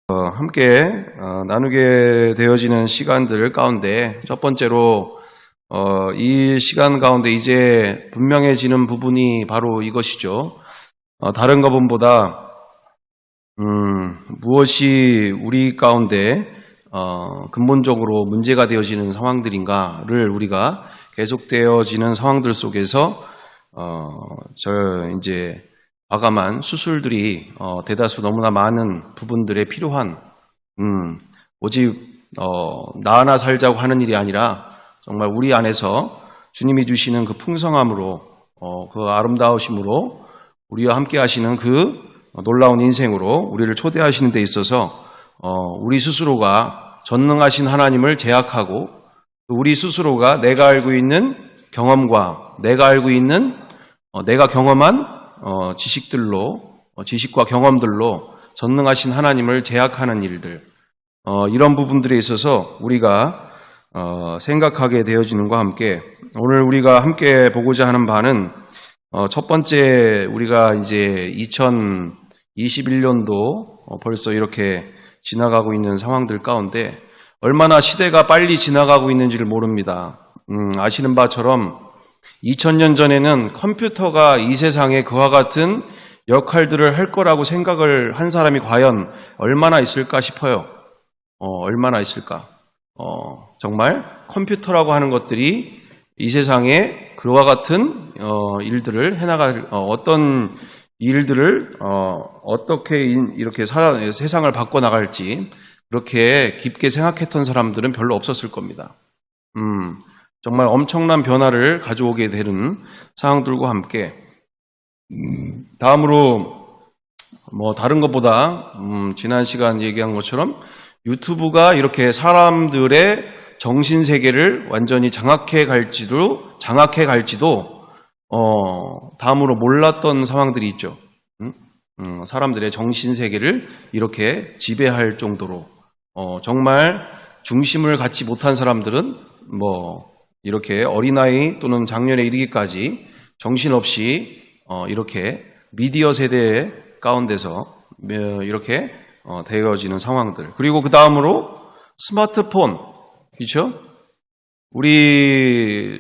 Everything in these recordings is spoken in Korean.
함께 나누게 되어지는 시간들 가운데 첫 번째로 이 시간 가운데 이제 분명해지는 부분이 바로 이것이죠. 다른 것보다 무엇이 우리 가운데 근본적으로 문제가 되어지는 상황들인가를 우리가 계속되어지는 상황들 속에서 이제 과감한 수술들이 대다수 너무나 많은 부분들에 필요한 오직 나 하나 살자고 하는 일이 아니라 정말 우리 안에서 주님이 주시는 그 풍성함으로 그 아름다우심으로 우리와 함께 하시는 그 놀라운 인생으로 우리를 초대하시는 데 있어서 우리 스스로가 전능하신 하나님을 제약하고 우리 스스로가 내가 알고 있는 경험과 내가 알고 있는 내가 경험한 지식과 경험들로 전능하신 하나님을 제약하는 일들, 이런 부분들에 있어서 우리가 생각하게 되어지는과 함께 오늘 우리가 함께 보고자 하는 바는 첫 번째 우리가 이제 2021년도 벌써 이렇게 지나가고 있는 상황들 가운데 얼마나 시대가 빨리 지나가고 있는지를 모릅니다. 아시는 바처럼 2000년 전에는 컴퓨터가 이 세상에 그와 같은 역할들을 할 거라고 생각을 한 사람이 과연 얼마나 있을까 싶어요. 얼마나 있을까? 정말 컴퓨터라고 하는 것들이 이 세상에 그와 같은 일들을 해나갈 어떤 일들을 어떻게 이렇게 세상을 바꿔나갈지 그렇게 깊게 생각했던 사람들은 별로 없었을 겁니다. 정말 엄청난 변화를 가져오게 되는 상황들과 함께 다음으로 다른 것보다 지난 시간 얘기한 것처럼 유튜브가 이렇게 사람들의 정신세계를 완전히 장악해 갈지도 다음으로 몰랐던 상황들이 있죠. 사람들의 정신세계를 이렇게 지배할 정도로 정말 중심을 갖지 못한 사람들은 이렇게 어린아이 또는 장년에 이르기까지 정신없이 이렇게 미디어 세대 가운데서 이렇게 되어지는 상황들. 그리고 그 다음으로 스마트폰, 그렇죠? 우리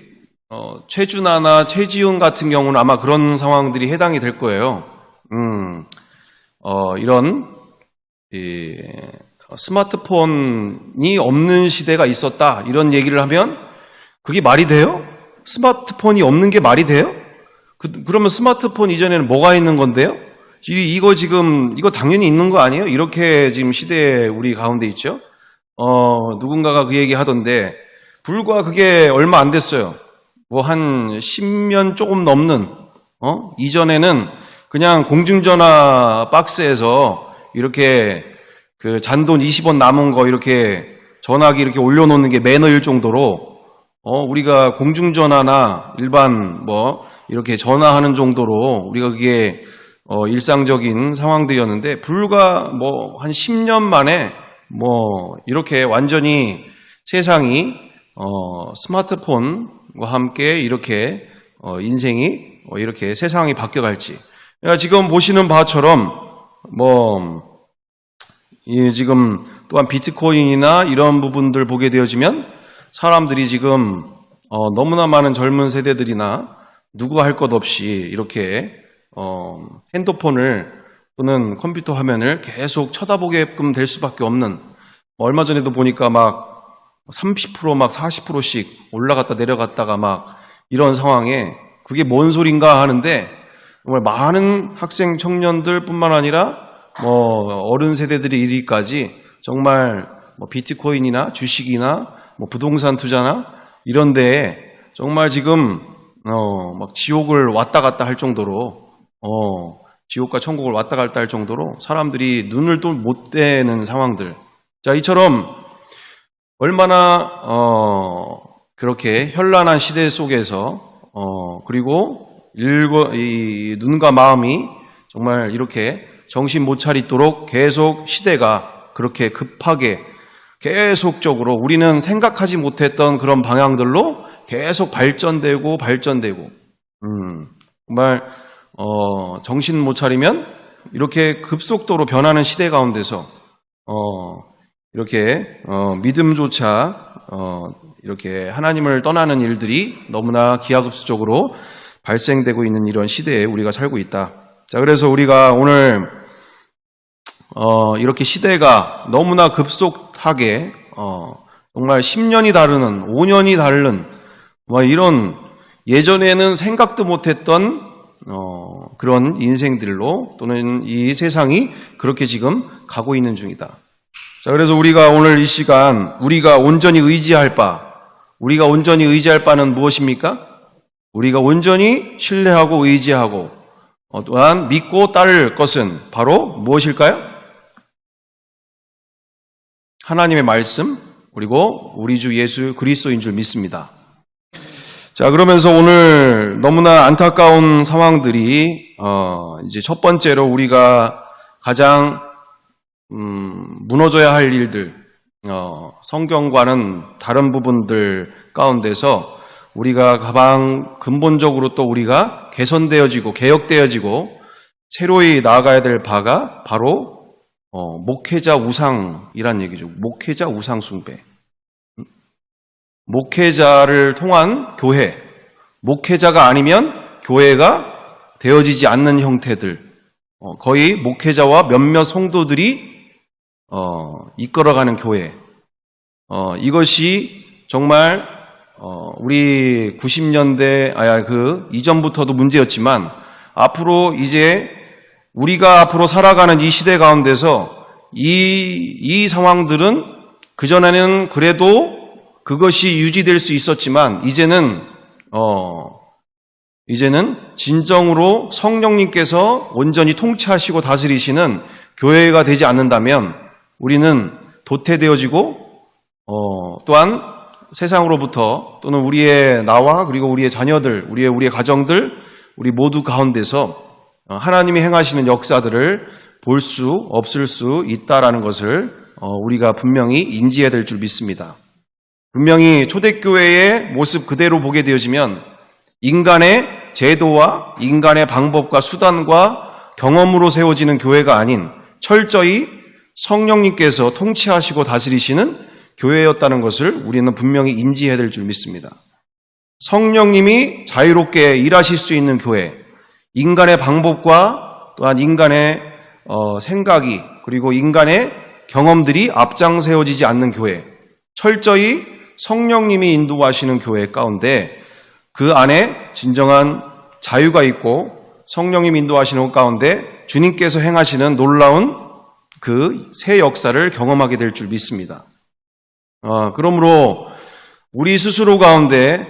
최준하나 최지훈 같은 경우는 아마 그런 상황들이 해당이 될 거예요. 이런 스마트폰이 없는 시대가 있었다 이런 얘기를 하면 그게 말이 돼요? 스마트폰이 없는 게 말이 돼요? 그러면 스마트폰 이전에는 뭐가 있는 건데요? 이거 당연히 있는 거 아니에요? 이렇게 지금 시대에 우리 가운데 있죠? 누군가가 그 얘기 하던데, 불과 그게 얼마 안 됐어요. 한 10년 조금 넘는, 이전에는 그냥 공중전화 박스에서 이렇게 그 잔돈 20원 남은 거 이렇게 전화기 이렇게 올려놓는 게 매너일 정도로 우리가 공중전화나 일반 이렇게 전화하는 정도로 우리가 그게 일상적인 상황들이었는데 불과 한 10년 만에 이렇게 완전히 세상이 스마트폰과 함께 이렇게 인생이 이렇게 세상이 바뀌어갈지. 그러니까 지금 보시는 바처럼 지금 또한 비트코인이나 이런 부분들 보게 되어지면 사람들이 지금 너무나 많은 젊은 세대들이나 누구 할 것 없이 이렇게 핸드폰을 또는 컴퓨터 화면을 계속 쳐다보게끔 될 수밖에 없는, 얼마 전에도 보니까 30% 40%씩 올라갔다 내려갔다가 이런 상황에 그게 뭔 소린가 하는데 정말 많은 학생 청년들 뿐만 아니라 어른 세대들이 이르기까지 정말 비트코인이나 주식이나 부동산 투자나 이런 데에 정말 지금 지옥을 왔다 갔다 할 정도로 지옥과 천국을 왔다 갔다 할 정도로 사람들이 눈을 또 못 떼는 상황들. 자, 이처럼 얼마나 그렇게 현란한 시대 속에서 그리고 이 눈과 마음이 정말 이렇게 정신 못 차리도록 계속 시대가 그렇게 급하게 계속적으로 우리는 생각하지 못했던 그런 방향들로 계속 발전되고 정말 정신 못 차리면 이렇게 급속도로 변하는 시대 가운데서 이렇게 믿음조차 이렇게 하나님을 떠나는 일들이 너무나 기하급수적으로 발생되고 있는 이런 시대에 우리가 살고 있다. 자, 그래서 우리가 오늘 이렇게 시대가 너무나 급속하게 정말 10년이 다르는 5년이 다른 이런 예전에는 생각도 못했던 그런 인생들로 또는 이 세상이 그렇게 지금 가고 있는 중이다. 자, 그래서 우리가 오늘 이 시간 우리가 온전히 의지할 바는 무엇입니까? 우리가 온전히 신뢰하고 의지하고 또한 믿고 따를 것은 바로 무엇일까요? 하나님의 말씀 그리고 우리 주 예수 그리스도인 줄 믿습니다. 자, 그러면서 오늘 너무나 안타까운 상황들이 이제 첫 번째로 우리가 가장 무너져야 할 일들, 성경과는 다른 부분들 가운데서 우리가 가장 근본적으로 또 우리가 개선되어지고 개혁되어지고 새로이 나아가야 될 바가 바로 목회자 우상이란 얘기죠. 목회자 우상 숭배. 목회자를 통한 교회, 목회자가 아니면 교회가 되어지지 않는 형태들, 거의 목회자와 몇몇 성도들이 이끌어가는 교회. 이것이 정말 우리 90년대 그 이전부터도 문제였지만 앞으로 이제 우리가 앞으로 살아가는 이 시대 가운데서 이 상황들은 그전에는 그래도 그것이 유지될 수 있었지만 이제는 진정으로 성령님께서 온전히 통치하시고 다스리시는 교회가 되지 않는다면 우리는 도태되어지고 또한 세상으로부터 또는 우리의 나와 그리고 우리의 자녀들, 우리의 가정들, 우리 모두 가운데서 하나님이 행하시는 역사들을 볼 수 없을 수 있다라는 것을 우리가 분명히 인지해야 될 줄 믿습니다. 분명히 초대교회의 모습 그대로 보게 되어지면 인간의 제도와 인간의 방법과 수단과 경험으로 세워지는 교회가 아닌 철저히 성령님께서 통치하시고 다스리시는 교회였다는 것을 우리는 분명히 인지해야 될 줄 믿습니다. 성령님이 자유롭게 일하실 수 있는 교회, 인간의 방법과 또한 인간의 생각이 그리고 인간의 경험들이 앞장 세워지지 않는 교회, 철저히 성령님이 인도하시는 교회 가운데 그 안에 진정한 자유가 있고 성령님이 인도하시는 것 가운데 주님께서 행하시는 놀라운 그 새 역사를 경험하게 될 줄 믿습니다. 그러므로 우리 스스로 가운데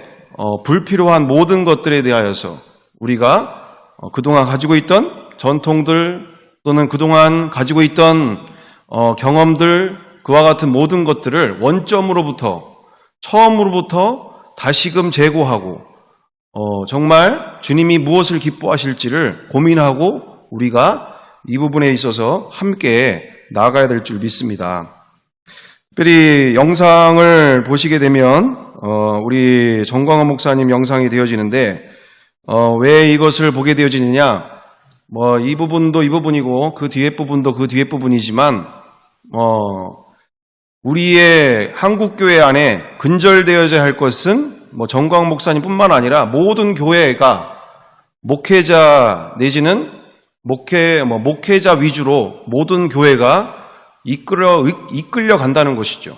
불필요한 모든 것들에 대하여서 우리가 그동안 가지고 있던 전통들 또는 그동안 가지고 있던 경험들 그와 같은 모든 것들을 원점으로부터 처음으로부터 다시금 재고하고 정말 주님이 무엇을 기뻐하실지를 고민하고 우리가 이 부분에 있어서 함께 나아가야 될 줄 믿습니다. 특별히 영상을 보시게 되면 우리 정광훈 목사님 영상이 되어지는데 왜 이것을 보게 되어지느냐? 이 부분도 이 부분이고 그 뒤에 부분도 그 뒤에 부분이지만 우리의 한국교회 안에 근절되어야 할 것은 정광훈 목사님뿐만 아니라 모든 교회가 목회자 내지는 목회자 위주로 모든 교회가 이끌려 간다는 것이죠.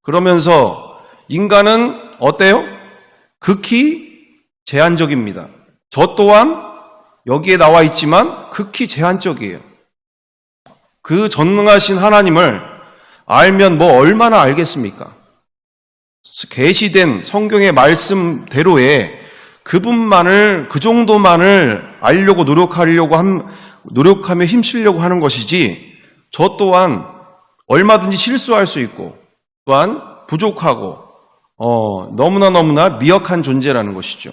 그러면서 인간은 어때요? 극히 제한적입니다. 저 또한 여기에 나와 있지만 극히 제한적이에요. 그 전능하신 하나님을 알면 얼마나 알겠습니까? 계시된 성경의 말씀대로의 그분만을 그 정도만을 알려고 노력하며 힘쓰려고 하는 것이지 저 또한 얼마든지 실수할 수 있고 또한 부족하고 너무나 미약한 존재라는 것이죠.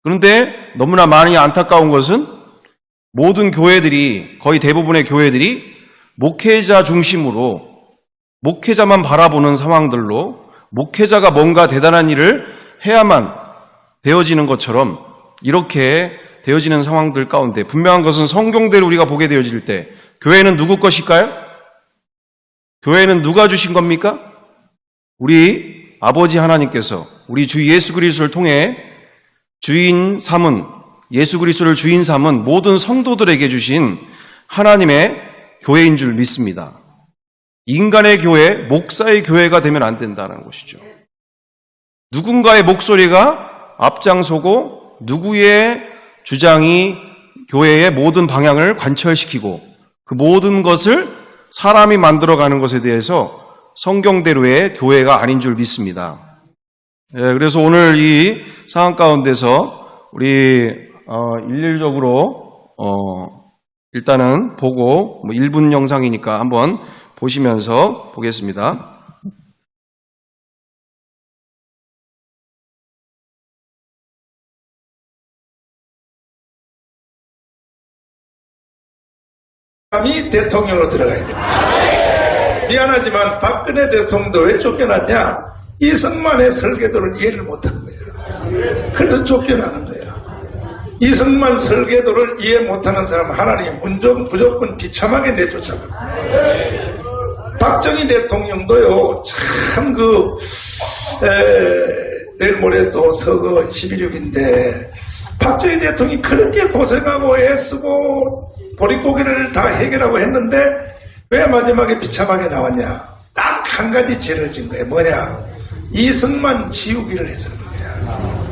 그런데 너무나 많이 안타까운 것은 모든 교회들이 거의 대부분의 교회들이 목회자 중심으로 목회자만 바라보는 상황들로 목회자가 뭔가 대단한 일을 해야만 되어지는 것처럼 이렇게 되어지는 상황들 가운데 분명한 것은 성경대로 우리가 보게 되어질 때 교회는 누구 것일까요? 교회는 누가 주신 겁니까? 우리 아버지 하나님께서 우리 주 예수 그리스도를 통해 주인 삼은, 예수 그리스도를 주인 삼은 모든 성도들에게 주신 하나님의 교회인 줄 믿습니다. 인간의 교회, 목사의 교회가 되면 안 된다는 것이죠. 누군가의 목소리가 앞장서고 누구의 주장이 교회의 모든 방향을 관철시키고 그 모든 것을 사람이 만들어가는 것에 대해서 성경대로의 교회가 아닌 줄 믿습니다. 그래서 오늘 이 상황 가운데서 우리 일률적으로 일단은 보고 1분 영상이니까 한번 보시면서 보겠습니다. 이 대통령으로 들어가야 됩니다. 미안하지만 박근혜 대통령도 왜 쫓겨났냐? 이승만의 설계도를 이해를 못한 거야. 그래서 쫓겨나는 거야. 이승만 설계도를 이해 못하는 사람 하나님 무조건 비참하게 내쫓아가. 박정희 대통령도요, 참 내일 모레 또 서거 11.6인데 박정희 대통령이 그렇게 고생하고 애쓰고 보릿고개를 다 해결하고 했는데 왜 마지막에 비참하게 나왔냐? 딱 한 가지 죄를 진 거예요. 뭐냐? 이승만 지우기를 해서 그런 거야.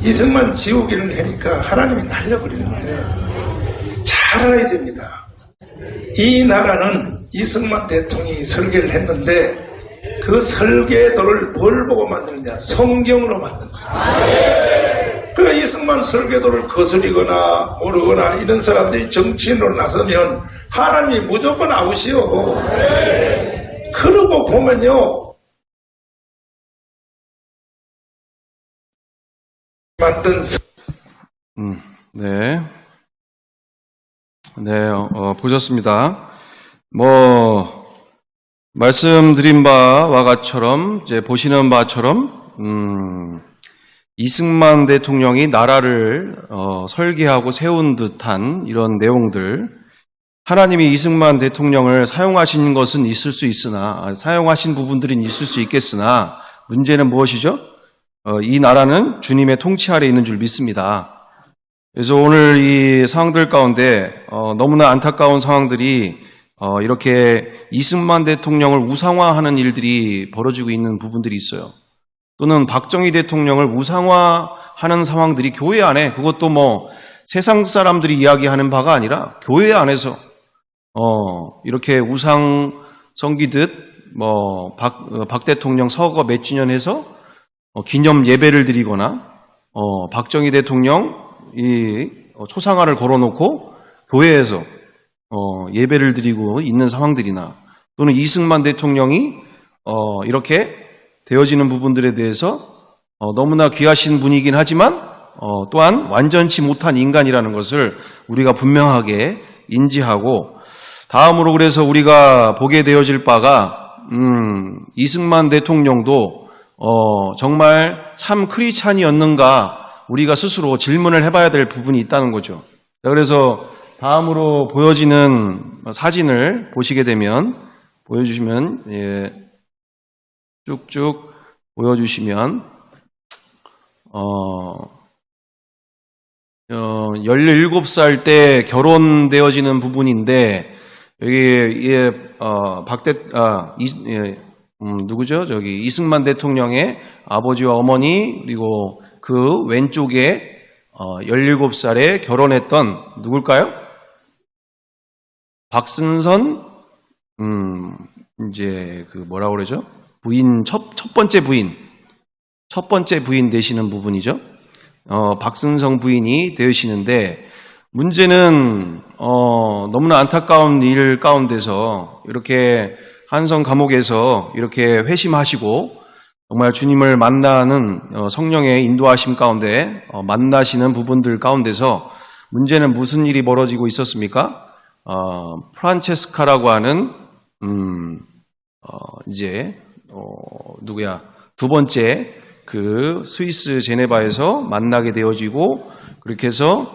이승만 지우기를 하니까 하나님이 날려버리는 거예요. 잘 알아야 됩니다. 이 나라는 이승만 대통령이 설계를 했는데 그 설계도를 뭘 보고 만드느냐? 성경으로 만든 거예요. 그 이승만 설계도를 거스리거나 모르거나 이런 사람들이 정치인으로 나서면 하나님이 무조건 아웃이요. 그러고 보면요, 만든 보셨습니다. 말씀드린 바와 같처럼 이제 보시는 바처럼 이승만 대통령이 나라를 설계하고 세운 듯한 이런 내용들, 하나님이 이승만 대통령을 사용하신 것은 있을 수 있으나, 사용하신 부분들은 있을 수 있겠으나 문제는 무엇이죠? 이 나라는 주님의 통치 아래에 있는 줄 믿습니다. 그래서 오늘 이 상황들 가운데 너무나 안타까운 상황들이 이렇게 이승만 대통령을 우상화하는 일들이 벌어지고 있는 부분들이 있어요. 또는 박정희 대통령을 우상화하는 상황들이 교회 안에, 그것도 세상 사람들이 이야기하는 바가 아니라 교회 안에서 이렇게 우상 섬기듯 박 대통령 서거 몇 주년 해서 기념 예배를 드리거나 박정희 대통령 이 초상화를 걸어놓고 교회에서 예배를 드리고 있는 상황들이나, 또는 이승만 대통령이 이렇게 되어지는 부분들에 대해서 너무나 귀하신 분이긴 하지만 또한 완전치 못한 인간이라는 것을 우리가 분명하게 인지하고, 다음으로 그래서 우리가 보게 되어질 바가 이승만 대통령도 정말 참 크리스찬이었는가 우리가 스스로 질문을 해봐야 될 부분이 있다는 거죠. 그래서 다음으로 보여지는 사진을 보시게 되면, 보여주시면, 쭉쭉 보여주시면 17살 때 결혼되어지는 부분인데, 여기 누구죠? 저기 이승만 대통령의 아버지와 어머니, 그리고 그 왼쪽에 17살에 결혼했던 누굴까요? 박승선 이제 뭐라고 그러죠? 부인 첫 번째 부인 되시는 부분이죠. 박승성 부인이 되시는데, 문제는 너무나 안타까운 일 가운데서 이렇게 한성 감옥에서 이렇게 회심하시고 정말 주님을 만나는 성령의 인도하심 가운데 만나시는 부분들 가운데서 문제는 무슨 일이 벌어지고 있었습니까? 프란체스카라고 하는 이제 두 번째 그 스위스 제네바에서 만나게 되어지고, 그렇게 해서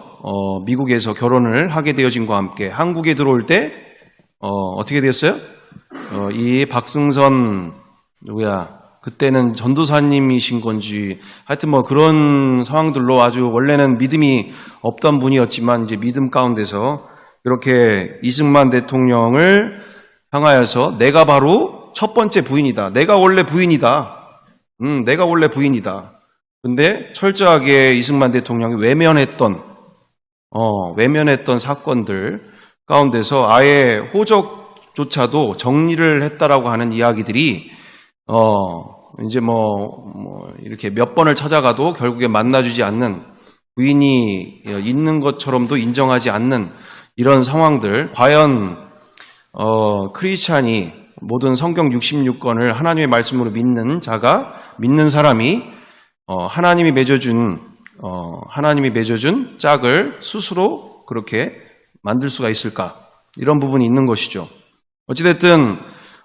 미국에서 결혼을 하게 되어진과 함께 한국에 들어올 때 어떻게 됐어요? 이 박승선 누구야? 그때는 전도사님이신 건지 하여튼 뭐 그런 상황들로 아주 원래는 믿음이 없던 분이었지만 이제 믿음 가운데서 이렇게 이승만 대통령을 향하여서 내가 바로 첫 번째 부인이다. 내가 원래 부인이다. 내가 원래 부인이다. 근데 철저하게 이승만 대통령이 외면했던 사건들 가운데서 아예 호적조차도 정리를 했다라고 하는 이야기들이 이제 이렇게 몇 번을 찾아가도 결국에 만나주지 않는 부인이 있는 것처럼도 인정하지 않는 이런 상황들, 과연 크리스찬이 모든 성경 66권을 하나님의 말씀으로 믿는 사람이 하나님이 맺어준 짝을 스스로 그렇게 만들 수가 있을까? 이런 부분이 있는 것이죠. 어찌됐든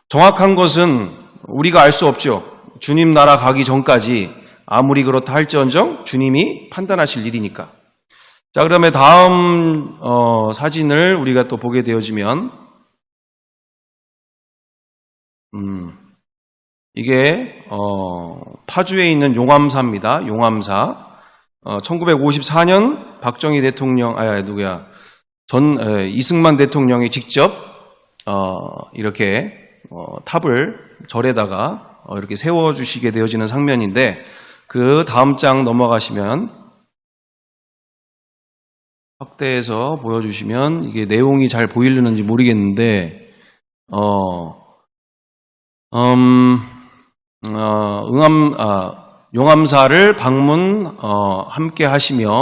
정확한 것은 우리가 알 수 없죠. 주님 나라 가기 전까지 아무리 그렇다 할지언정 주님이 판단하실 일이니까. 자, 그다음에 다음 사진을 우리가 또 보게 되어지면 이게 파주에 있는 용암사입니다. 용암사. 1954년 박정희 대통령 이승만 대통령이 직접 이렇게 탑을 절에다가 이렇게 세워주시게 되어지는 장면인데, 그 다음 장 넘어가시면 확대해서 보여주시면 이게 내용이 잘 보이려는지 모르겠는데 용암사를 방문 함께 하시며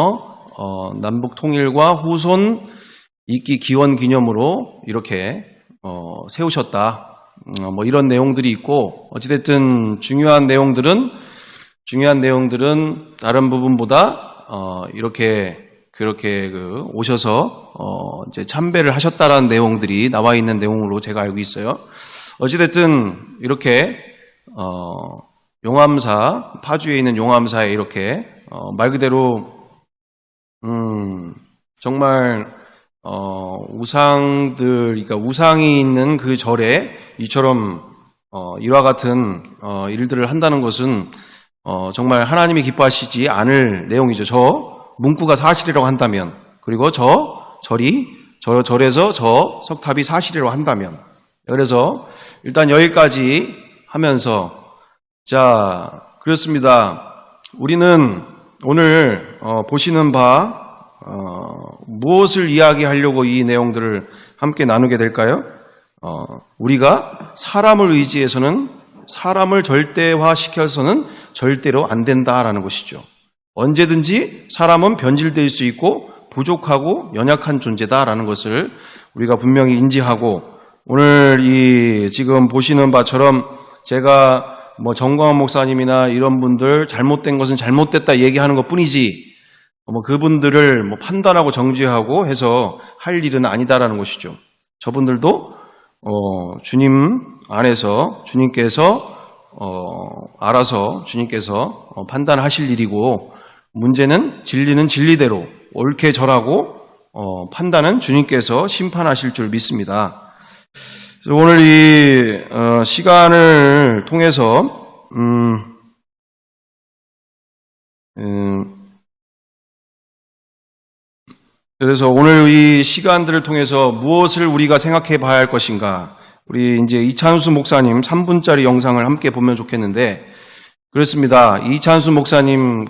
남북 통일과 후손 있기 기원 기념으로 이렇게 세우셨다. 이런 내용들이 있고, 어찌됐든 중요한 내용들은 다른 부분보다 그렇게 오셔서 이제 참배를 하셨다라는 내용들이 나와 있는 내용으로 제가 알고 있어요. 어찌됐든 이렇게 용암사, 파주에 있는 용암사에 이렇게 말 그대로 정말 그러니까 우상이 있는 그 절에 이처럼 이와 같은 일들을 한다는 것은 정말 하나님이 기뻐하시지 않을 내용이죠. 저 문구가 사실이라고 한다면, 그리고 저 절에서 저 석탑이 사실이라고 한다면. 그래서 일단 여기까지 하면서, 자, 그렇습니다. 우리는 오늘 보시는 바 무엇을 이야기하려고 이 내용들을 함께 나누게 될까요? 우리가 사람을 의지해서는, 사람을 절대화시켜서는 절대로 안 된다라는 것이죠. 언제든지 사람은 변질될 수 있고 부족하고 연약한 존재다라는 것을 우리가 분명히 인지하고, 오늘 이 지금 보시는 바처럼 제가 정광훈 목사님이나 이런 분들 잘못된 것은 잘못됐다 얘기하는 것 뿐이지, 그분들을 판단하고 정죄하고 해서 할 일은 아니다라는 것이죠. 저분들도 주님 안에서 주님께서 알아서 주님께서 판단하실 일이고, 문제는 진리는 진리대로 옳게 절하고 판단은 주님께서 심판하실 줄 믿습니다. 그래서 오늘 이 시간을 통해서 그래서 오늘 이 시간들을 통해서 무엇을 우리가 생각해 봐야 할 것인가, 우리 이제 이찬수 목사님 3분짜리 영상을 함께 보면 좋겠는데, 그렇습니다. 이찬수 목사님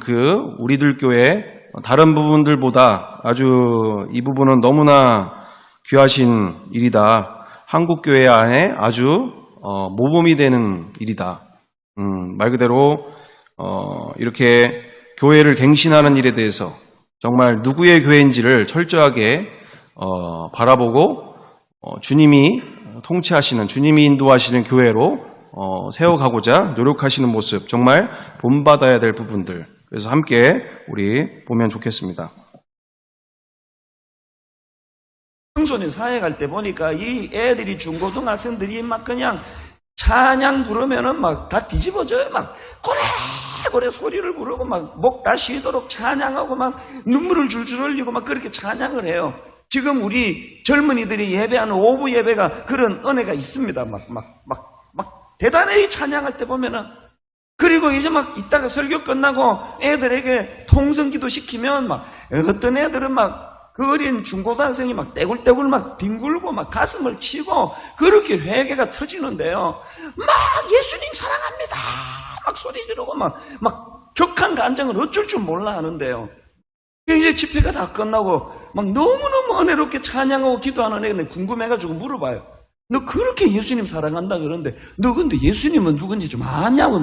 우리들 교회 다른 부분들보다 아주 이 부분은 너무나 귀하신 일이다. 한국 교회 안에 아주 모범이 되는 일이다. 말 그대로 이렇게 교회를 갱신하는 일에 대해서 정말 누구의 교회인지를 철저하게 바라보고 주님이 통치하시는, 주님이 인도하시는 교회로 세워가고자 노력하시는 모습, 정말 본받아야 될 부분들, 그래서 함께 우리 보면 좋겠습니다. 청소년 사회 갈 때 보니까 이 애들이, 중고등학생들이 막 그냥 찬양 부르면은 막 다 뒤집어져요. 막 고래고래 소리를 부르고 막 목 다 쉬도록 찬양하고 막 눈물을 줄줄 흘리고 막 그렇게 찬양을 해요. 지금 우리 젊은이들이 예배하는 오후 예배가 그런 은혜가 있습니다. 막 대단히 찬양할 때 보면은, 그리고 이제 막 이따가 설교 끝나고 애들에게 통성기도 시키면 막 어떤 애들은 막 그 어린 중고등학생이 막 떼굴떼굴 막 뒹굴고 막 가슴을 치고 그렇게 회개가 터지는데요. 막 예수님 사랑합니다. 막 소리 지르고 막 격한 감정을 어쩔 줄 몰라 하는데요. 이제 집회가 다 끝나고 막 너무너무 은혜롭게 찬양하고 기도하는 애가 궁금해가지고 물어봐요. 너 그렇게 예수님 사랑한다 그러는데 너 근데 예수님은 누군지 좀 아냐고.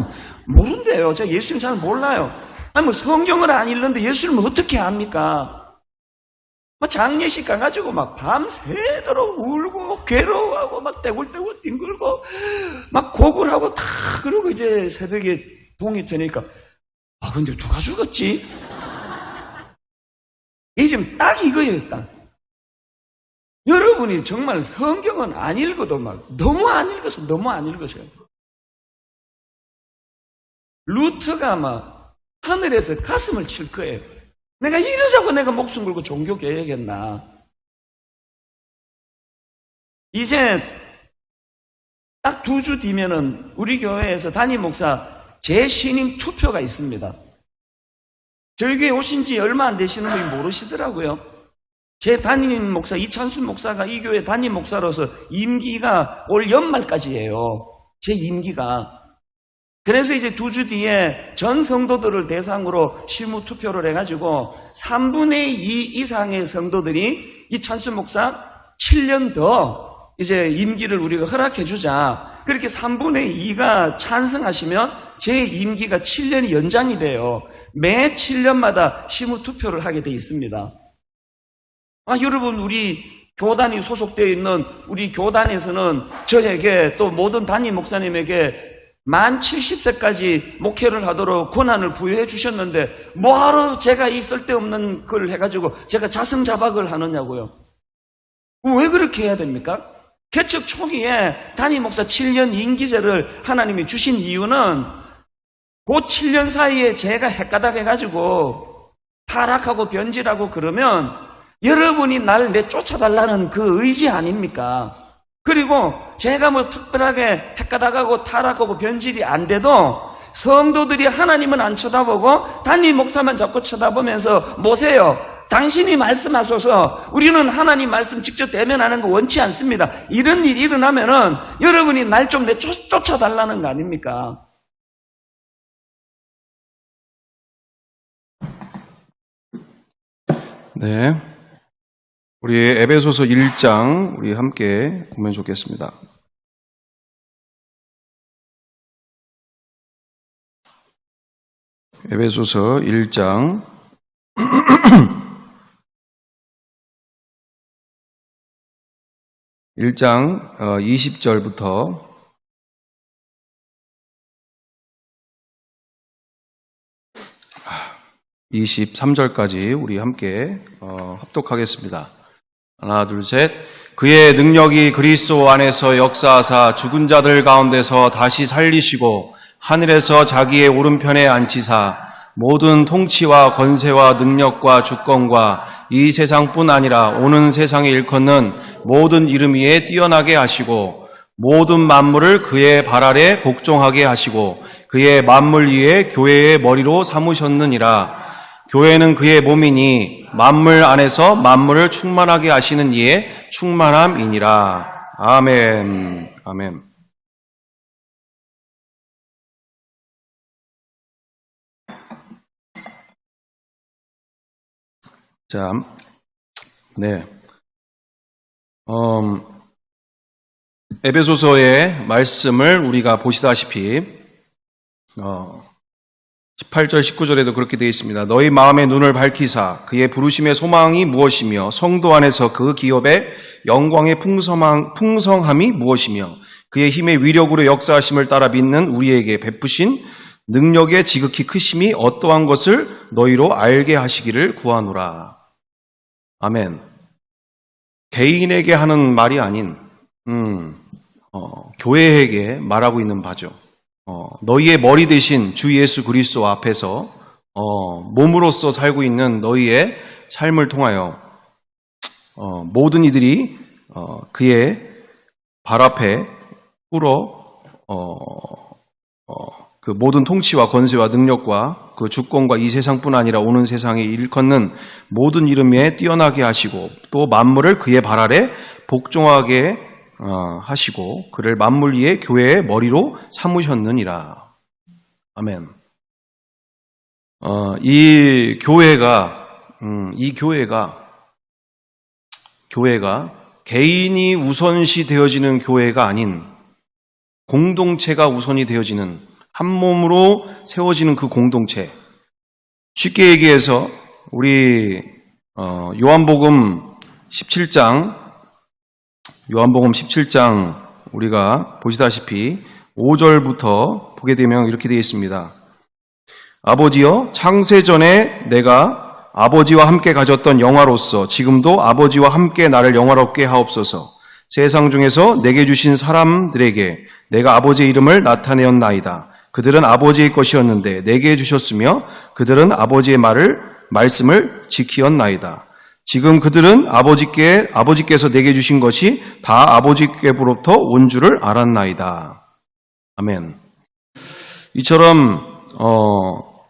모른대요. 제가 예수님 잘 몰라요. 아니 뭐 성경을 안 읽는데 예수님은 어떻게 압니까? 막 장례식 가가지고 막 밤새도록 울고 괴로워하고 막 떼굴떼굴 뒹굴고 막 고굴하고 다 그러고 이제 새벽에 동이 트니까 아 근데 누가 죽었지? 이게 지금 딱 이거예요. 딱. 여러분이 정말 성경은 안 읽어도 막 너무 안 읽으셔요. 루터가 막 하늘에서 가슴을 칠 거예요. 내가 이러자고 내가 목숨 걸고 종교 개혁했나. 이제 딱 2주 뒤면은 우리 교회에서 담임 목사 재신임 투표가 있습니다. 저희 교회 오신 지 얼마 안 되시는 분이 모르시더라고요. 제 담임 목사 이찬순 목사가 이 교회 담임 목사로서 임기가 올 연말까지예요. 제 임기가. 그래서 이제 2주 뒤에 전 성도들을 대상으로 실무 투표를 해가지고 3분의 2 이상의 성도들이 이찬순 목사 7년 더 이제 임기를 우리가 허락해 주자. 그렇게 3분의 2가 찬성하시면 제 임기가 7년이 연장이 돼요. 매 7년마다 실무 투표를 하게 돼 있습니다. 여러분 우리 교단이 소속되어 있는 우리 교단에서는 저에게 또 모든 담임 목사님에게 만 70세까지 목회를 하도록 권한을 부여해 주셨는데 뭐하러 제가 이 쓸데없는 걸 해가지고 제가 자승자박을 하느냐고요. 왜 그렇게 해야 됩니까? 개척 초기에 담임 목사 7년 임기제를 하나님이 주신 이유는 그 7년 사이에 제가 헷가닥 해가지고 타락하고 변질하고 그러면 여러분이 날 내쫓아달라는 그 의지 아닙니까? 그리고 제가 뭐 특별하게 헷가닥하고 타락하고 변질이 안 돼도 성도들이 하나님은 안 쳐다보고 담임 목사만 자꾸 쳐다보면서 모세요. 당신이 말씀하소서. 우리는 하나님 말씀 직접 대면하는 거 원치 않습니다. 이런 일이 일어나면은 여러분이 날 좀 쫓아달라는 거 아닙니까? 네. 우리 에베소서 1장 우리 함께 보면 좋겠습니다. 에베소서 1장 1장 20절부터 23절까지 우리 함께 합독하겠습니다. 하나, 둘, 셋. 그의 능력이 그리스도 안에서 역사하사 죽은 자들 가운데서 다시 살리시고 하늘에서 자기의 오른편에 앉히사 모든 통치와 권세와 능력과 주권과 이 세상뿐 아니라 오는 세상에 일컫는 모든 이름 위에 뛰어나게 하시고 모든 만물을 그의 발 아래 복종하게 하시고 그의 만물 위에 교회의 머리로 삼으셨느니라. 교회는 그의 몸이니 만물 안에서 만물을 충만하게 하시는 이의 충만함이니라. 아멘. 아멘. 자, 네. 에베소서의 말씀을 우리가 보시다시피 18절 19절에도 그렇게 되어 있습니다. 너희 마음의 눈을 밝히사 그의 부르심의 소망이 무엇이며 성도 안에서 그 기업의 영광의 풍성함이 무엇이며 그의 힘의 위력으로 역사하심을 따라 믿는 우리에게 베푸신 능력의 지극히 크심이 어떠한 것을 너희로 알게 하시기를 구하노라. 아멘. 개인에게 하는 말이 아닌 교회에게 말하고 있는 바죠. 너희의 머리 대신 주 예수 그리스도 앞에서 몸으로서 살고 있는 너희의 삶을 통하여 모든 이들이 그의 발 앞에 꿇어 그 모든 통치와 권세와 능력과 그 주권과 이 세상뿐 아니라 오는 세상에 일컫는 모든 이름에 뛰어나게 하시고 또 만물을 그의 발 아래 복종하게 하시고 그를 만물 위에 교회의 머리로 삼으셨느니라. 아멘. 이 교회가 개인이 우선시 되어지는 교회가 아닌 공동체가 우선이 되어지는 한 몸으로 세워지는 그 공동체. 쉽게 얘기해서 우리 요한복음 17장 우리가 보시다시피 5절부터 보게 되면 이렇게 되어 있습니다. 아버지여, 창세전에 내가 아버지와 함께 가졌던 영화로서 지금도 아버지와 함께 나를 영화롭게 하옵소서. 세상 중에서 내게 주신 사람들에게 내가 아버지의 이름을 나타내었나이다. 그들은 아버지의 것이었는데 내게 주셨으며 그들은 아버지의 말씀을 지키었나이다. 지금 그들은 아버지께서 내게 주신 것이 다 아버지께로부터 온 줄을 알았나이다. 아멘. 이처럼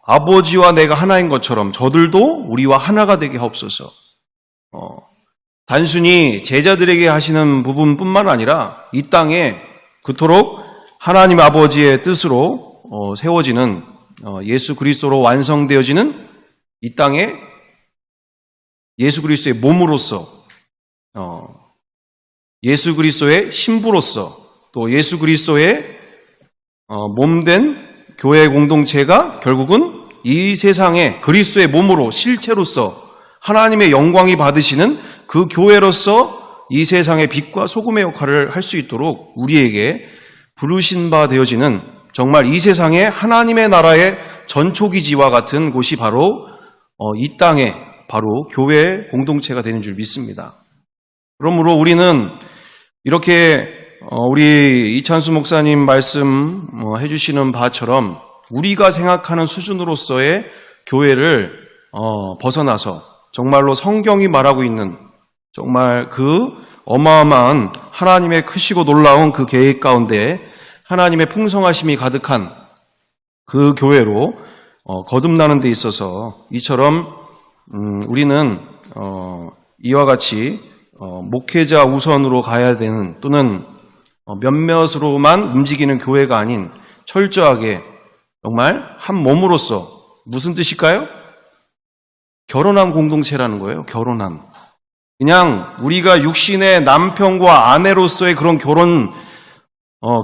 아버지와 내가 하나인 것처럼 저들도 우리와 하나가 되게 하옵소서. 단순히 제자들에게 하시는 부분뿐만 아니라 이 땅에 그토록 하나님 아버지의 뜻으로 세워지는 예수 그리스도로 완성되어지는 이 땅에 예수 그리스도의 몸으로서 예수 그리스도의 신부로서 또 예수 그리스도의 몸된 교회 공동체가 결국은 이 세상에 그리스도의 몸으로 실체로서 하나님의 영광이 받으시는 그 교회로서 이 세상의 빛과 소금의 역할을 할 수 있도록 우리에게 부르신 바 되어지는 정말 이 세상에 하나님의 나라의 전초기지와 같은 곳이 바로 이 땅에 바로 교회 공동체가 되는 줄 믿습니다. 그러므로 우리는 이렇게 우리 이찬수 목사님 말씀 해주시는 바처럼 우리가 생각하는 수준으로서의 교회를 벗어나서 정말로 성경이 말하고 있는 정말 그 어마어마한 하나님의 크시고 놀라운 그 계획 가운데 하나님의 풍성하심이 가득한 그 교회로 거듭나는 데 있어서 이처럼 우리는 이와 같이 목회자 우선으로 가야 되는 또는 몇몇으로만 움직이는 교회가 아닌 철저하게 정말 한 몸으로서 무슨 뜻일까요? 결혼한 공동체라는 거예요. 결혼한. 그냥 우리가 육신의 남편과 아내로서의 그런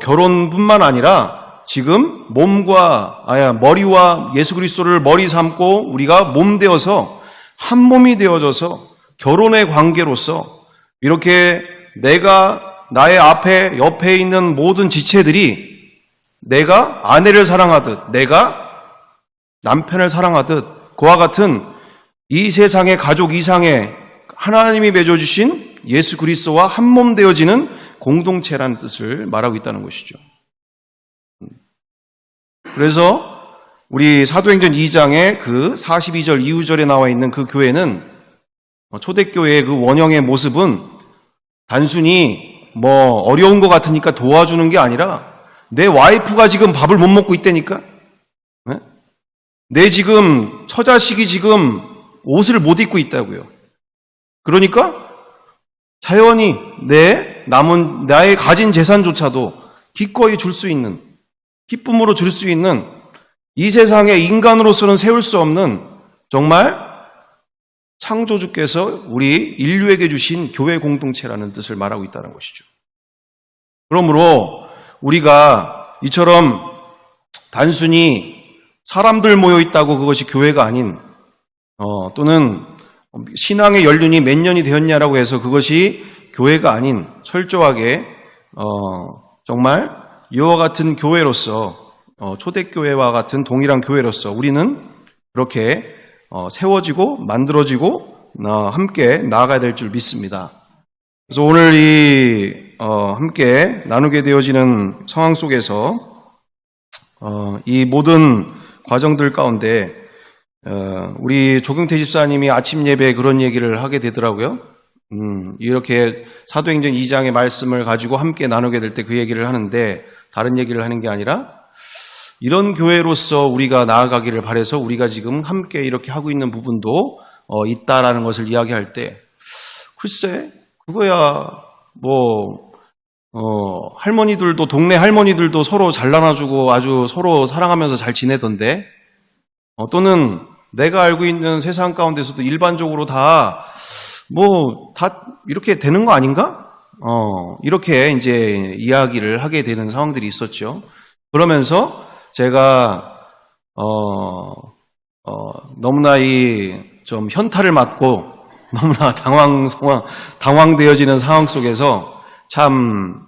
결혼뿐만 아니라 지금 머리와 예수 그리스도를 머리 삼고 우리가 몸 되어서 한 몸이 되어져서 결혼의 관계로서 이렇게 내가 나의 옆에 있는 모든 지체들이 내가 아내를 사랑하듯 내가 남편을 사랑하듯 그와 같은 이 세상의 가족 이상의 하나님이 맺어주신 예수 그리스도와 한 몸 되어지는 공동체라는 뜻을 말하고 있다는 것이죠. 그래서 우리 사도행전 2장의 그 42절 이후절에 나와 있는 그 교회는 초대교회의 그 원형의 모습은 단순히 어려운 것 같으니까 도와주는 게 아니라 내 와이프가 지금 밥을 못 먹고 있다니까? 내 지금 처자식이 지금 옷을 못 입고 있다고요. 그러니까 자연히 나의 가진 재산조차도 기꺼이 줄 수 있는, 기쁨으로 줄 수 있는 이 세상에 인간으로서는 세울 수 없는 정말 창조주께서 우리 인류에게 주신 교회 공동체라는 뜻을 말하고 있다는 것이죠. 그러므로 우리가 이처럼 단순히 사람들 모여 있다고 그것이 교회가 아닌 또는 신앙의 연륜이 몇 년이 되었냐라고 해서 그것이 교회가 아닌 철저하게 정말 이와 같은 교회로서 초대교회와 같은 동일한 교회로서 우리는 그렇게 세워지고 만들어지고 함께 나아가야 될 줄 믿습니다. 그래서 오늘 함께 나누게 되어지는 상황 속에서 이 모든 과정들 가운데 우리 조경태 집사님이 아침 예배에 그런 얘기를 하게 되더라고요. 이렇게 사도행전 2장의 말씀을 가지고 함께 나누게 될 때 그 얘기를 하는데 다른 얘기를 하는 게 아니라 이런 교회로서 우리가 나아가기를 바라서 우리가 지금 함께 이렇게 하고 있는 부분도 있다라는 것을 이야기할 때 글쎄 그거야 뭐 할머니들도 동네 할머니들도 서로 잘 나눠주고 아주 서로 사랑하면서 잘 지내던데 또는 내가 알고 있는 세상 가운데서도 일반적으로 다 이렇게 되는 거 아닌가? 이렇게 이제 이야기를 하게 되는 상황들이 있었죠. 그러면서 제가 너무나 좀 현타를 맞고 너무나 당황되어지는 상황 속에서 참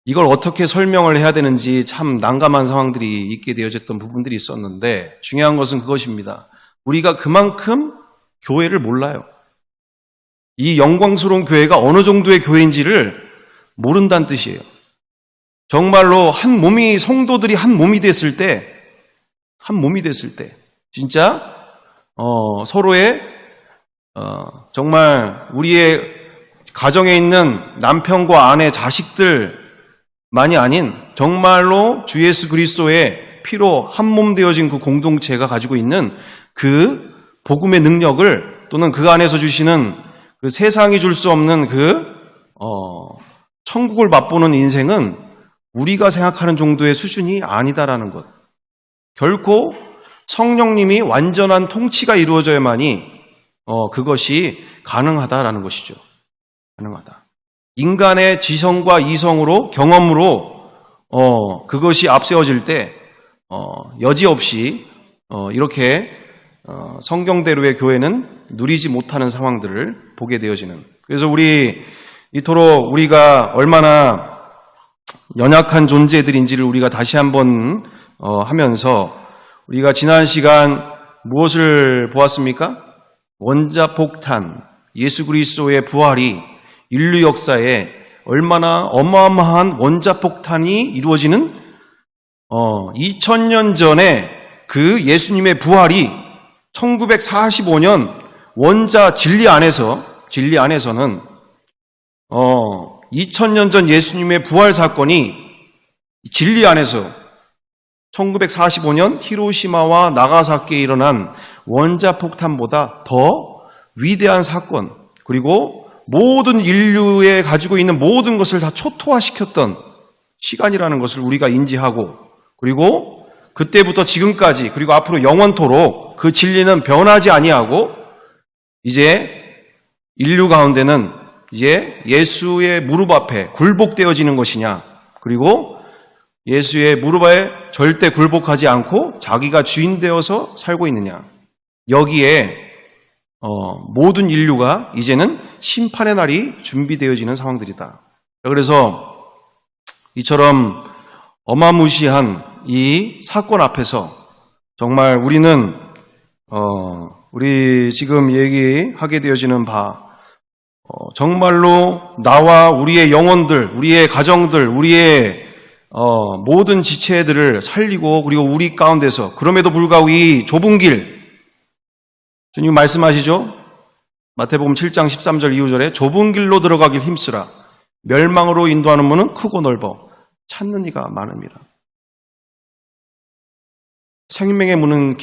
이걸 어떻게 설명을 해야 되는지 참 난감한 상황들이 있게 되어졌던 부분들이 있었는데 중요한 것은 그것입니다. 우리가 그만큼 교회를 몰라요. 이 영광스러운 교회가 어느 정도의 교회인지를 모른다는 뜻이에요. 정말로 성도들이 한 몸이 됐을 때 진짜 서로의 정말 우리의 가정에 있는 남편과 아내, 자식들만이 아닌 정말로 주 예수 그리스도의 피로 한 몸 되어진 그 공동체가 가지고 있는 그 복음의 능력을 또는 그 안에서 주시는 그 세상이 줄 수 없는 천국을 맛보는 인생은 우리가 생각하는 정도의 수준이 아니다라는 것. 결코 성령님이 완전한 통치가 이루어져야만이 그것이 가능하다라는 것이죠. 가능하다. 인간의 지성과 이성으로 경험으로 그것이 앞세워질 때 여지없이 이렇게 성경대로의 교회는 누리지 못하는 상황들을 보게 되어지는. 그래서 이토록 우리가 얼마나 연약한 존재들인지를 우리가 다시 한번 하면서 우리가 지난 시간 무엇을 보았습니까? 원자폭탄, 예수 그리스도의 부활이 인류 역사에 얼마나 어마어마한 원자폭탄이 이루어지는 2000년 전에 그 예수님의 부활이 1945년 원자 진리 안에서는 2000년 전 예수님의 부활 사건이 진리 안에서 1945년 히로시마와 나가사키에 일어난 원자폭탄보다 더 위대한 사건, 그리고 모든 인류에 가지고 있는 모든 것을 다 초토화시켰던 시간이라는 것을 우리가 인지하고, 그리고 그때부터 지금까지 그리고 앞으로 영원토록 그 진리는 변하지 아니하고 이제 인류 가운데는 이제 예수의 무릎 앞에 굴복되어지는 것이냐, 그리고 예수의 무릎에 절대 굴복하지 않고 자기가 주인 되어서 살고 있느냐. 여기에 모든 인류가 이제는 심판의 날이 준비되어지는 상황들이다. 그래서 이처럼 어마무시한 이 사건 앞에서 정말 우리는 우리 지금 얘기하게 되어지는 바 정말로 나와 우리의 영혼들, 우리의 가정들, 우리의 모든 지체들을 살리고, 그리고 우리 가운데서 그럼에도 불구하고 이 좁은 길, 주님 말씀하시죠? 마태복음 7장 13절 이후절에 좁은 길로 들어가길 힘쓰라. 멸망으로 인도하는 문은 크고 넓어 찾는 이가 많음이라. 생명의 문은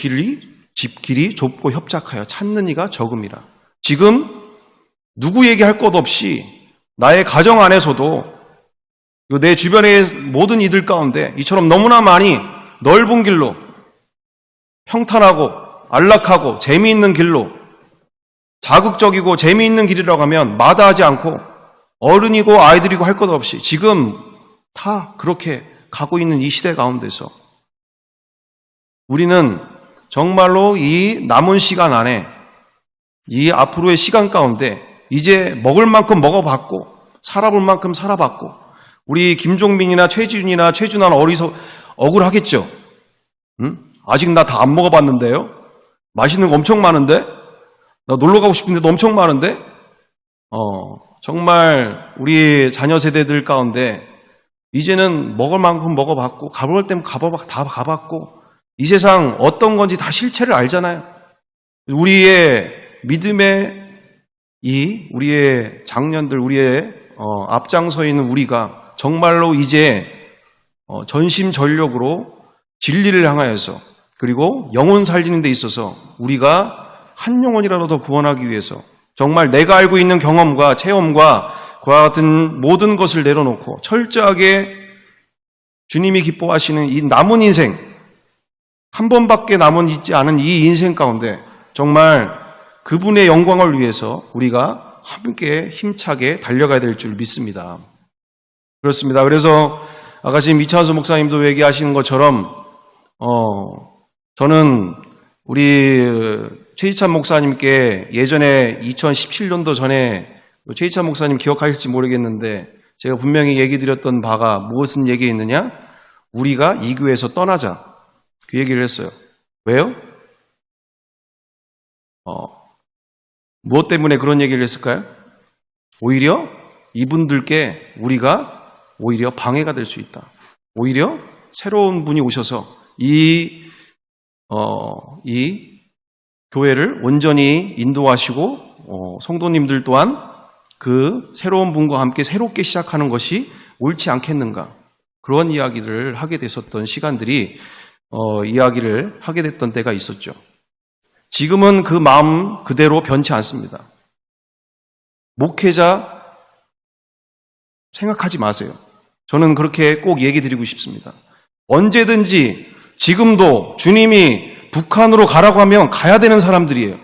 집길이 좁고 협착하여 찾는 이가 적음이라. 지금 누구 얘기할 것 없이 나의 가정 안에서도 내 주변의 모든 이들 가운데 이처럼 너무나 많이 넓은 길로, 평탄하고 안락하고 재미있는 길로, 자극적이고 재미있는 길이라고 하면 마다하지 않고 어른이고 아이들이고 할 것 없이 지금 다 그렇게 가고 있는 이 시대 가운데서 우리는 정말로 이 남은 시간 안에, 이 앞으로의 시간 가운데 이제 먹을 만큼 먹어봤고 살아볼 만큼 살아봤고, 우리 김종민이나 최준이나 최준하는 억울하겠죠. 아직 나 다 안 먹어봤는데요. 맛있는 거 엄청 많은데, 나 놀러 가고 싶은데도 엄청 많은데, 정말 우리 자녀 세대들 가운데 이제는 먹을 만큼 먹어봤고 가볼 때면 다 가봤고 이 세상 어떤 건지 다 실체를 알잖아요. 우리의 믿음의 우리의 장년들, 우리의 앞장서 있는 우리가 정말로 이제 전심전력으로 진리를 향하여서 그리고 영혼 살리는 데 있어서 우리가 한 영혼이라도 더 구원하기 위해서 정말 내가 알고 있는 경험과 체험과 그와 같은 모든 것을 내려놓고 철저하게 주님이 기뻐하시는 이 남은 인생, 한 번밖에 있지 않은 이 인생 가운데 정말 그분의 영광을 위해서 우리가 함께 힘차게 달려가야 될 줄 믿습니다. 그렇습니다. 그래서 아까 지금 이찬수 목사님도 얘기하시는 것처럼 저는 우리 최희찬 목사님께 예전에 2017년도 전에 최희찬 목사님 기억하실지 모르겠는데 제가 분명히 얘기 드렸던 바가 무엇은 얘기했느냐? 우리가 이 교회에서 떠나자. 그 얘기를 했어요. 왜요? 무엇 때문에 그런 얘기를 했을까요? 오히려 이분들께 우리가 오히려 방해가 될 수 있다. 오히려 새로운 분이 오셔서 이 교회를 온전히 인도하시고 성도님들 또한 그 새로운 분과 함께 새롭게 시작하는 것이 옳지 않겠는가. 그런 이야기를 하게 됐었던 시간들이 이야기를 하게 됐던 때가 있었죠. 지금은 그 마음 그대로 변치 않습니다. 목회자 생각하지 마세요. 저는 그렇게 꼭 얘기 드리고 싶습니다. 언제든지 지금도 주님이 북한으로 가라고 하면 가야 되는 사람들이에요.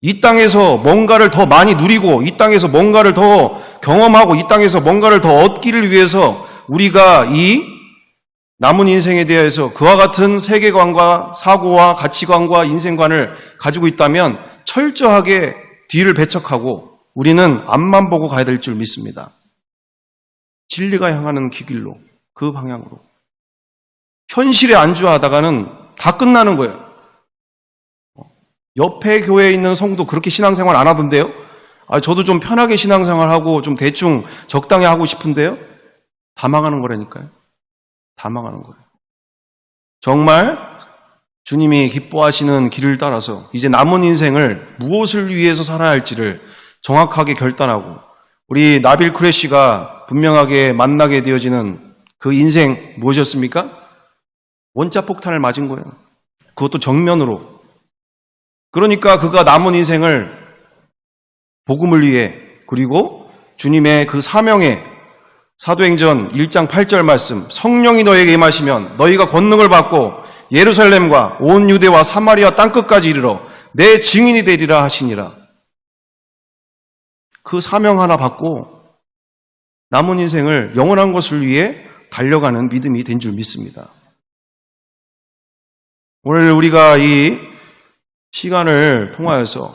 이 땅에서 뭔가를 더 많이 누리고 이 땅에서 뭔가를 더 경험하고 이 땅에서 뭔가를 더 얻기를 위해서 우리가 이 남은 인생에 대해서 그와 같은 세계관과 사고와 가치관과 인생관을 가지고 있다면 철저하게 뒤를 배척하고 우리는 앞만 보고 가야 될 줄 믿습니다. 진리가 향하는 길로, 그 방향으로. 현실에 안주하다가는 다 끝나는 거예요. 옆에 교회에 있는 성도 그렇게 신앙생활 안 하던데요? 저도 좀 편하게 신앙생활하고 좀 대충 적당히 하고 싶은데요? 다 망하는 거라니까요. 다 망하는 거예요. 정말 주님이 기뻐하시는 길을 따라서 이제 남은 인생을 무엇을 위해서 살아야 할지를 정확하게 결단하고 우리 나빌 쿠레시가 분명하게 만나게 되어지는 그 인생 무엇이었습니까? 원자폭탄을 맞은 거예요. 그것도 정면으로. 그러니까 그가 남은 인생을 복음을 위해 그리고 주님의 그 사명에 사도행전 1장 8절 말씀 성령이 너에게 임하시면 너희가 권능을 받고 예루살렘과 온 유대와 사마리아 땅끝까지 이르러 내 증인이 되리라 하시니라. 그 사명 하나 받고 남은 인생을 영원한 것을 위해 달려가는 믿음이 된 줄 믿습니다. 오늘 우리가 이 시간을 통하여서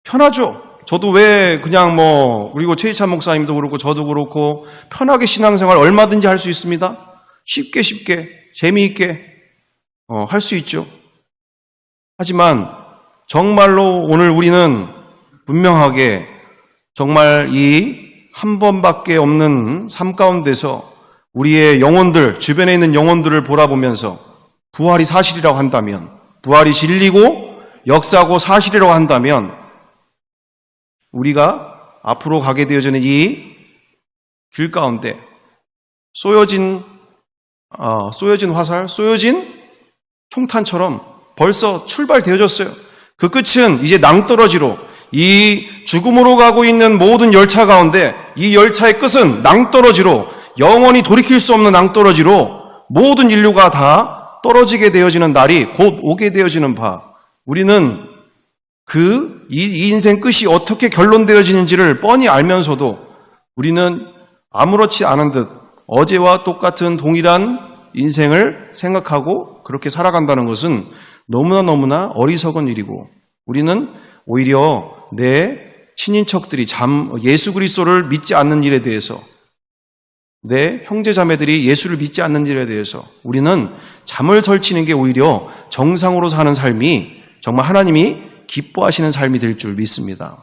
편하죠. 저도 왜 그냥 그리고 최희찬 목사님도 그렇고 저도 그렇고 편하게 신앙생활 얼마든지 할 수 있습니다. 쉽게 재미있게 할 수 있죠. 하지만 정말로 오늘 우리는 분명하게 정말 이 한 번밖에 없는 삶 가운데서 우리의 영혼들, 주변에 있는 영혼들을 보라보면서 부활이 사실이라고 한다면, 부활이 진리고 역사고 사실이라고 한다면 우리가 앞으로 가게 되어지는 이 길 가운데 쏘여진 화살, 쏘여진 총탄처럼 벌써 출발되어졌어요. 그 끝은 이제 낭떠러지로 이 죽음으로 가고 있는 모든 열차 가운데 이 열차의 끝은 낭떠러지로 영원히 돌이킬 수 없는 낭떠러지로 모든 인류가 다 떨어지게 되어지는 날이 곧 오게 되어지는 바 우리는 이 인생 끝이 어떻게 결론되어지는지를 뻔히 알면서도 우리는 아무렇지 않은 듯 어제와 똑같은 동일한 인생을 생각하고 그렇게 살아간다는 것은 너무나 어리석은 일이고 우리는 오히려 내 친인척들이 예수 그리스도를 믿지 않는 일에 대해서 내 형제자매들이 예수를 믿지 않는 일에 대해서 우리는 잠을 설치는 게 오히려 정상으로 사는 삶이 정말 하나님이 기뻐하시는 삶이 될 줄 믿습니다.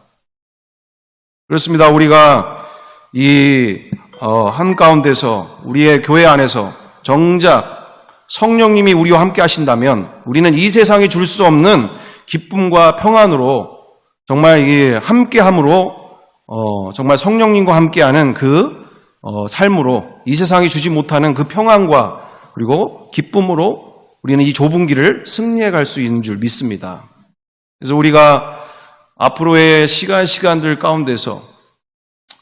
그렇습니다. 우리가 이 한가운데서 우리의 교회 안에서 정작 성령님이 우리와 함께 하신다면 우리는 이 세상이 줄 수 없는 기쁨과 평안으로 정말 이 함께함으로 정말 성령님과 함께하는 그 삶으로 이 세상이 주지 못하는 그 평안과 그리고 기쁨으로 우리는 이 좁은 길을 승리해 갈 수 있는 줄 믿습니다. 그래서 우리가 앞으로의 시간들 가운데서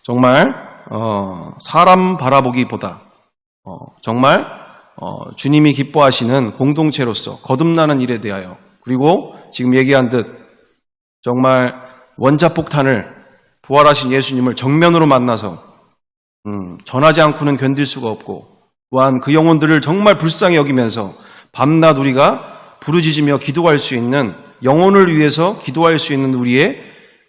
정말 사람 바라보기보다 정말 주님이 기뻐하시는 공동체로서 거듭나는 일에 대하여 그리고 지금 얘기한 듯 정말 원자폭탄을 부활하신 예수님을 정면으로 만나서 전하지 않고는 견딜 수가 없고 또한 그 영혼들을 정말 불쌍히 여기면서 밤낮 우리가 부르짖으며 기도할 수 있는 영혼을 위해서 기도할 수 있는 우리의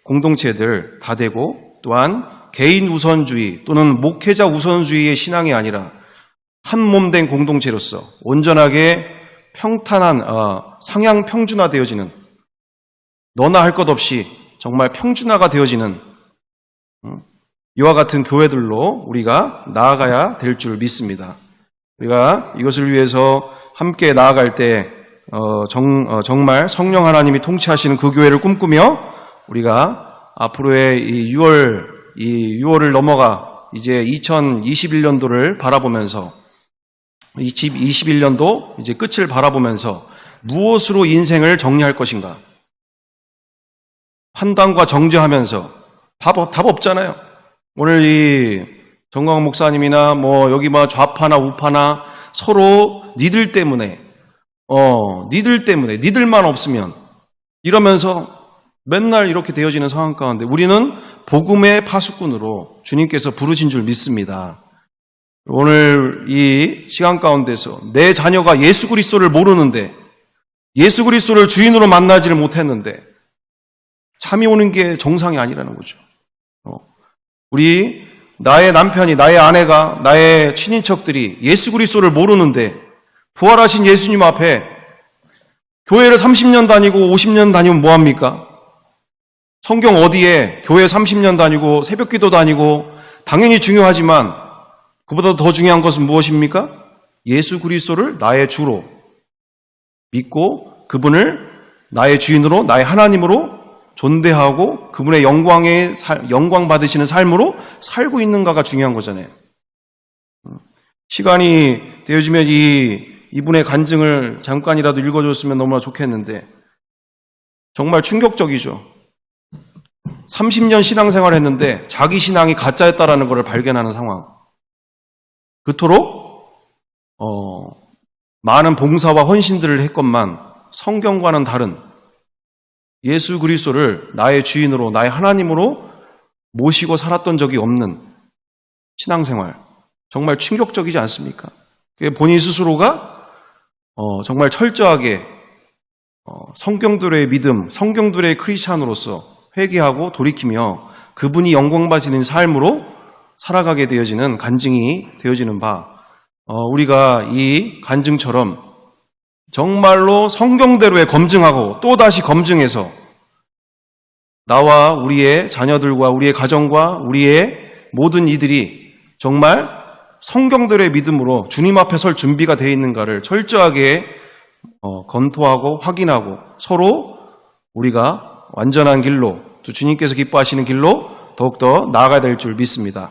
공동체들 다 되고 또한 개인 우선주의 또는 목회자 우선주의의 신앙이 아니라 한 몸 된 공동체로서 온전하게 평탄한 상향 평준화되어지는 너나 할 것 없이 정말 평준화가 되어지는 이와 같은 교회들로 우리가 나아가야 될 줄 믿습니다. 우리가 이것을 위해서 함께 나아갈 때 정말 성령 하나님이 통치하시는 그 교회를 꿈꾸며 우리가 앞으로의 이 6월을 넘어가 이제 2021년도를 바라보면서 2021년도 이제 끝을 바라보면서 무엇으로 인생을 정리할 것인가 판단과 정죄하면서 답 없잖아요. 오늘 이 정광훈 목사님이나 여기 좌파나 우파나 서로 니들 때문에 니들만 없으면 이러면서 맨날 이렇게 되어지는 상황 가운데 우리는 복음의 파수꾼으로 주님께서 부르신 줄 믿습니다. 오늘 이 시간 가운데서 내 자녀가 예수 그리스도를 모르는데 예수 그리스도를 주인으로 만나지를 못했는데 잠이 오는 게 정상이 아니라는 거죠. 우리 나의 남편이 나의 아내가 나의 친인척들이 예수 그리스도를 모르는데 부활하신 예수님 앞에 교회를 30년 다니고 50년 다니면 뭐합니까? 성경 어디에 교회 30년 다니고 새벽기도 다니고 당연히 중요하지만 그보다 더 중요한 것은 무엇입니까? 예수 그리스도를 나의 주로 믿고 그분을 나의 주인으로 나의 하나님으로 존대하고 그분의 영광 받으시는 삶으로 살고 있는가가 중요한 거잖아요. 시간이 되어지면 이분의 간증을 잠깐이라도 읽어줬으면 너무나 좋겠는데 정말 충격적이죠. 30년 신앙생활을 했는데 자기 신앙이 가짜였다라는 것을 발견하는 상황. 그토록 많은 봉사와 헌신들을 했건만 성경과는 다른 예수 그리스도를 나의 주인으로 나의 하나님으로 모시고 살았던 적이 없는 신앙생활. 정말 충격적이지 않습니까? 본인 스스로가 정말 철저하게 성경들의 믿음, 성경들의 크리스찬으로서 회개하고 돌이키며 그분이 영광 받으시는 삶으로 살아가게 되어지는 간증이 되어지는 바 우리가 이 간증처럼 정말로 성경대로의 검증하고 또다시 검증해서 나와 우리의 자녀들과 우리의 가정과 우리의 모든 이들이 정말 성경대로의 믿음으로 주님 앞에 설 준비가 되어 있는가를 철저하게 검토하고 확인하고 서로 우리가 완전한 길로 또 주님께서 기뻐하시는 길로 더욱더 나아가야 될 줄 믿습니다.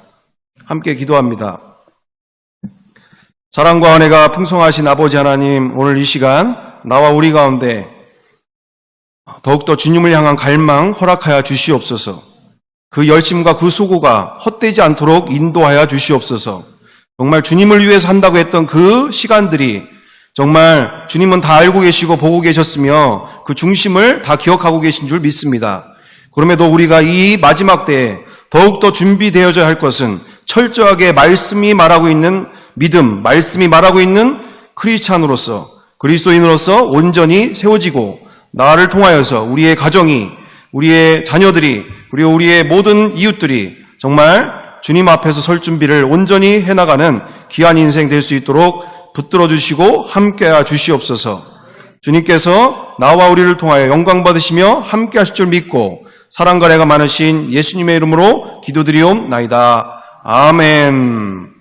함께 기도합니다. 사랑과 은혜가 풍성하신 아버지 하나님, 오늘 이 시간 나와 우리 가운데 더욱더 주님을 향한 갈망 허락하여 주시옵소서. 그 열심과 그 수고가 헛되지 않도록 인도하여 주시옵소서. 정말 주님을 위해서 한다고 했던 그 시간들이 정말 주님은 다 알고 계시고 보고 계셨으며 그 중심을 다 기억하고 계신 줄 믿습니다. 그럼에도 우리가 이 마지막 때에 더욱더 준비되어져야 할 것은 철저하게 말씀이 말하고 있는 믿음, 말씀이 말하고 있는 크리스찬으로서 그리스도인으로서 온전히 세워지고 나를 통하여서 우리의 가정이, 우리의 자녀들이, 그리고 우리의 모든 이웃들이 정말 주님 앞에서 설 준비를 온전히 해나가는 귀한 인생 될 수 있도록 붙들어 주시고 함께하 주시옵소서. 주님께서 나와 우리를 통하여 영광 받으시며 함께 하실 줄 믿고 사랑과 애가 많으신 예수님의 이름으로 기도드리옵나이다. 아멘.